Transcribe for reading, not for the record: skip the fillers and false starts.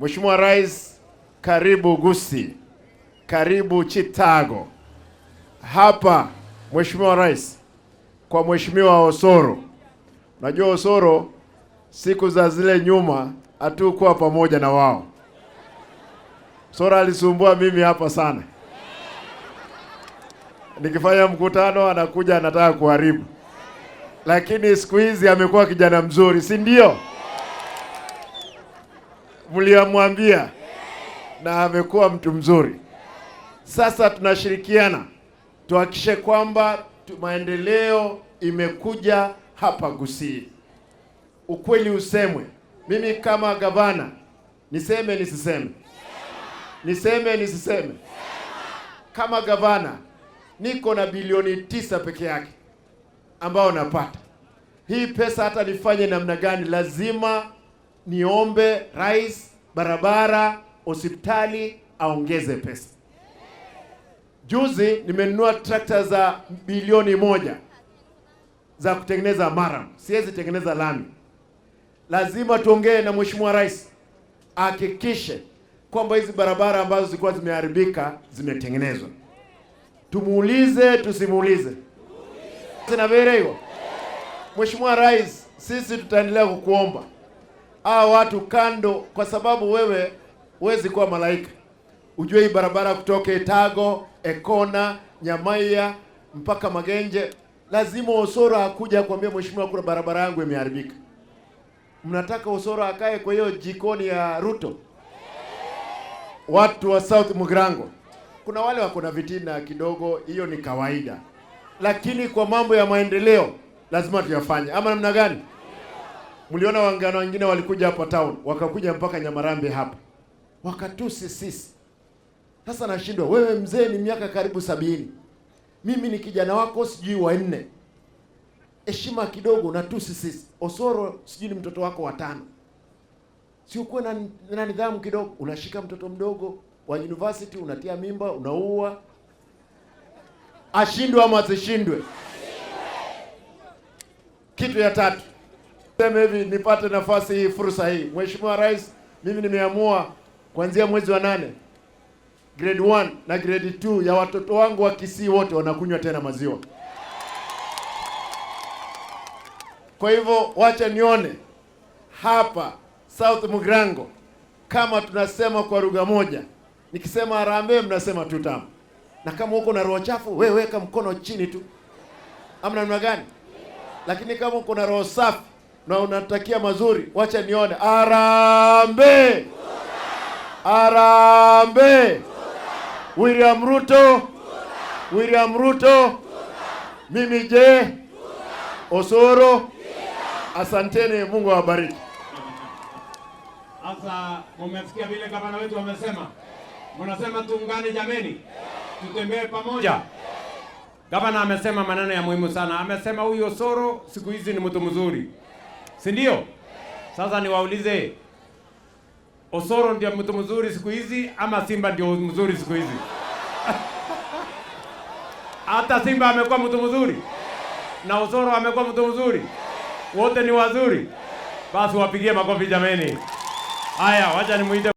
Mheshimiwa Rais, karibu Gusii, karibu Chitago. Hapa Mheshimiwa Rais, kwa Mheshimiwa Osoro. Najua Osoro siku za zile nyuma hatukuwa pamoja na wao. Osoro alisumbua mimi hapa sana. Nikifanya mkutano anakuja anataka kuharibu. Lakini siku hizi amekuwa kijana mzuri, si ndio? Mliamwambia na amekuwa mtu mzuri. Sasa tunashirikiana tuhakikishe kwamba maendeleo imekuja hapa Gusii. Ukweli usemwe, mimi kama gavana niseme nisiseme? Niseme nisiseme? Kama gavana niko na bilioni 9 peke yake ambao napata. Hii pesa hata nifanye namna gani, lazima niombe rais barabara, hospitali aongeze pesa. Juzi nimenunua trakta za bilioni 1 za kutengeneza maram. Siwezi tengeneza lami. Lazima tuongee na Mheshimiwa Rais hakikishe kwamba hizi barabara ambazo zilikuwa zimeharibika zimetengenezwa. Tumuulize tusimuulize? Sina hiyo. Mheshimiwa Rais, sisi tutaendelea kukuomba watu kando, kwa sababu wewe huwezi kuwa malaika. Ujue hii barabara kutoka Itago, Ekona, Nyamaiya mpaka Magenje, lazima Osoro akuja kuambia mheshimiwa, kuna barabara yangu imeharibika. Mnataka Osoro akae kwa hiyo jikoni ya Ruto? Watu wa South Mugrango, kuna wale wako na vitina kidogo, hiyo ni kawaida. Lakini kwa mambo ya maendeleo lazima tuyafanye. Ama namna gani? Mliona wangano wengine walikuja hapa town, wakakuja mpaka Nyamarambe hapa. Wakatusi sisi. Sasa nashindwa, wewe mzee ni miaka karibu 70. Mimi ni kijana wako sijui wa 4. Heshima kidogo natusi sisi. Osoro sijui ni mtoto wako wa 5. Si ukuwe na nidhamu kidogo, unashika mtoto mdogo wa university unatia mimba, unaua. Ashindwe ama asishindwe? Kitu ya tatu. Sema hivi nipate nafasi hii, fursa hii. Mheshimiwa Rais, mimi nimeamua kuanzia mwezi wa 8 grade 1 na grade 2 ya watoto wangu wa Kisii wote wanakunywa tena maziwa. Kwa hivyo wacha nione hapa South Mugrango kama tunasema kwa lugha moja. Nikisema harambee mnasema tutam. Na kama uko na roho chafu, wewe weka mkono chini tu. Amna namna gani? Lakini kama uko na roho safi na unatakia mazuri, wacha nione harambee. Harambee. William Ruto. William Ruto. Mimi je? Osoro. Asanteni, Mungu awabariki. Sasa mmesikia vile gavana wetu wamesema. Mnasema tuungane jameni. Tutembee pamoja. Gavana amesema maneno ya muhimu sana. Amesema huyu Osoro siku hizi ni mtu mzuri. Si ndio? Sasa niwaulize, Osoro ndio mtu mzuri siku hizi ama Simba ndio mzuri siku hizi? Hata Simba amekuwa mtu mzuri na Osoro amekuwa mtu mzuri. Wote ni wazuri. Basi wapigie makofi jameni. Haya, wacha nimuite